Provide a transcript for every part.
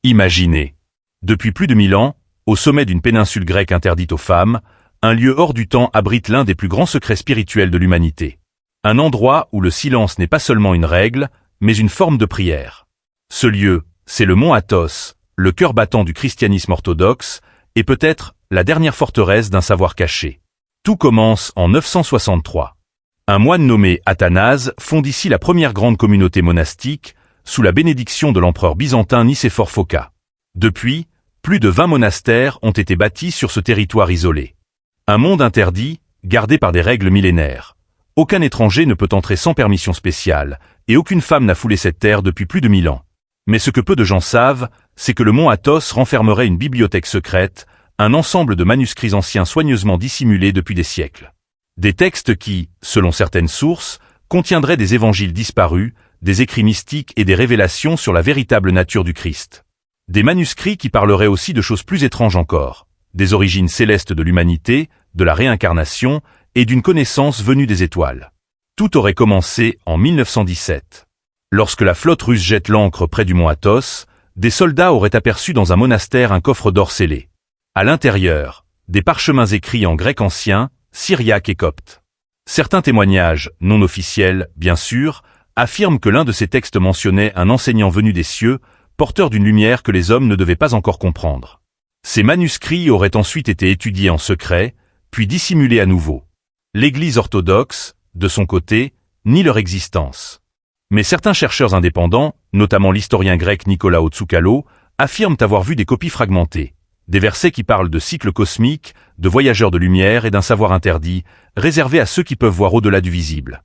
Imaginez. Depuis plus de 1000 ans, au sommet d'une péninsule grecque interdite aux femmes, un lieu hors du temps abrite l'un des plus grands secrets spirituels de l'humanité. Un endroit où le silence n'est pas seulement une règle, mais une forme de prière. Ce lieu, c'est le mont Athos, le cœur battant du christianisme orthodoxe, et peut-être la dernière forteresse d'un savoir caché. Tout commence en 963. Un moine nommé Athanase fonde ici la première grande communauté monastique, sous la bénédiction de l'empereur byzantin Nicéphore Phoca. Depuis, plus de 20 monastères ont été bâtis sur ce territoire isolé. Un monde interdit, gardé par des règles millénaires. Aucun étranger ne peut entrer sans permission spéciale, et aucune femme n'a foulé cette terre depuis plus de 1000 ans. Mais ce que peu de gens savent, c'est que le mont Athos renfermerait une bibliothèque secrète, un ensemble de manuscrits anciens soigneusement dissimulés depuis des siècles. Des textes qui, selon certaines sources, contiendraient des évangiles disparus, des écrits mystiques et des révélations sur la véritable nature du Christ. Des manuscrits qui parleraient aussi de choses plus étranges encore, des origines célestes de l'humanité, de la réincarnation et d'une connaissance venue des étoiles. Tout aurait commencé en 1917. Lorsque la flotte russe jette l'ancre près du mont Athos, des soldats auraient aperçu dans un monastère un coffre d'or scellé. À l'intérieur, des parchemins écrits en grec ancien, syriaque et copte. Certains témoignages, non officiels, bien sûr, affirment que l'un de ces textes mentionnait un enseignant venu des cieux, porteur d'une lumière que les hommes ne devaient pas encore comprendre. Ces manuscrits auraient ensuite été étudiés en secret, puis dissimulés à nouveau. L'Église orthodoxe, de son côté, nie leur existence. Mais certains chercheurs indépendants, notamment l'historien grec Nicolaos Tsoukalos, affirment avoir vu des copies fragmentées, des versets qui parlent de cycles cosmiques, de voyageurs de lumière et d'un savoir interdit, réservé à ceux qui peuvent voir au-delà du visible.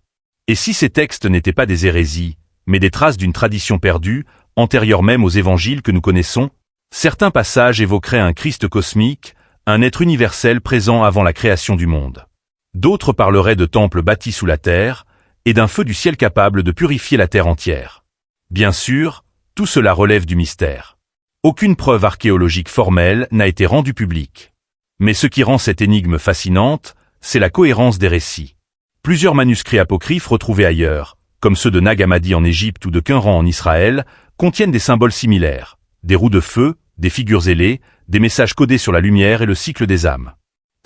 Et si ces textes n'étaient pas des hérésies, mais des traces d'une tradition perdue, antérieure même aux évangiles que nous connaissons, certains passages évoqueraient un Christ cosmique, un être universel présent avant la création du monde. D'autres parleraient de temples bâtis sous la terre, et d'un feu du ciel capable de purifier la terre entière. Bien sûr, tout cela relève du mystère. Aucune preuve archéologique formelle n'a été rendue publique. Mais ce qui rend cette énigme fascinante, c'est la cohérence des récits. Plusieurs manuscrits apocryphes retrouvés ailleurs, comme ceux de Nag Hammadi en Égypte ou de Qumran en Israël, contiennent des symboles similaires, des roues de feu, des figures ailées, des messages codés sur la lumière et le cycle des âmes.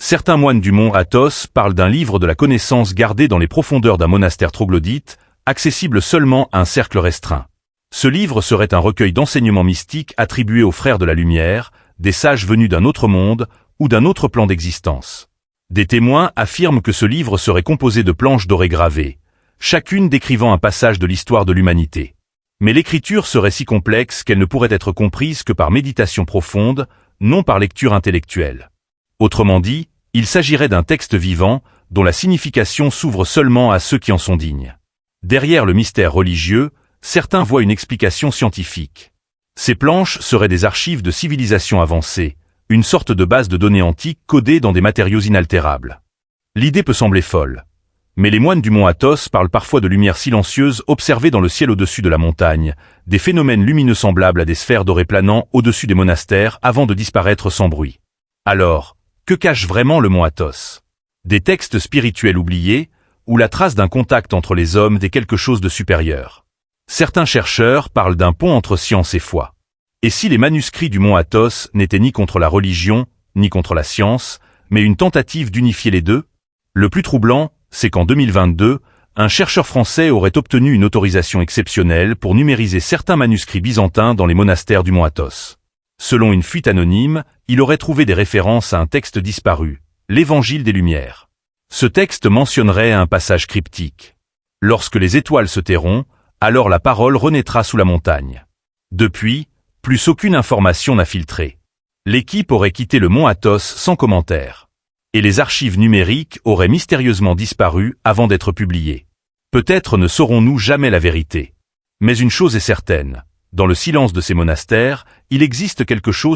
Certains moines du mont Athos parlent d'un livre de la connaissance gardé dans les profondeurs d'un monastère troglodyte, accessible seulement à un cercle restreint. Ce livre serait un recueil d'enseignements mystiques attribués aux frères de la lumière, des sages venus d'un autre monde ou d'un autre plan d'existence. Des témoins affirment que ce livre serait composé de planches dorées gravées, chacune décrivant un passage de l'histoire de l'humanité. Mais l'écriture serait si complexe qu'elle ne pourrait être comprise que par méditation profonde, non par lecture intellectuelle. Autrement dit, il s'agirait d'un texte vivant, dont la signification s'ouvre seulement à ceux qui en sont dignes. Derrière le mystère religieux, certains voient une explication scientifique. Ces planches seraient des archives de civilisations avancées, une sorte de base de données antiques codée dans des matériaux inaltérables. L'idée peut sembler folle, mais les moines du mont Athos parlent parfois de lumières silencieuses observées dans le ciel au-dessus de la montagne, des phénomènes lumineux semblables à des sphères dorées planant au-dessus des monastères avant de disparaître sans bruit. Alors, que cache vraiment le mont Athos? Des textes spirituels oubliés, ou la trace d'un contact entre les hommes et quelque chose de supérieur? Certains chercheurs parlent d'un pont entre science et foi. Et si les manuscrits du mont Athos n'étaient ni contre la religion, ni contre la science, mais une tentative d'unifier les deux? Le plus troublant, c'est qu'en 2022, un chercheur français aurait obtenu une autorisation exceptionnelle pour numériser certains manuscrits byzantins dans les monastères du mont Athos. Selon une fuite anonyme, il aurait trouvé des références à un texte disparu, l'Évangile des Lumières. Ce texte mentionnerait un passage cryptique. Lorsque les étoiles se tairont, alors la parole renaîtra sous la montagne. Depuis, plus aucune information n'a filtré. L'équipe aurait quitté le mont Athos sans commentaire. Et les archives numériques auraient mystérieusement disparu avant d'être publiées. Peut-être ne saurons-nous jamais la vérité. Mais une chose est certaine, dans le silence de ces monastères, il existe quelque chose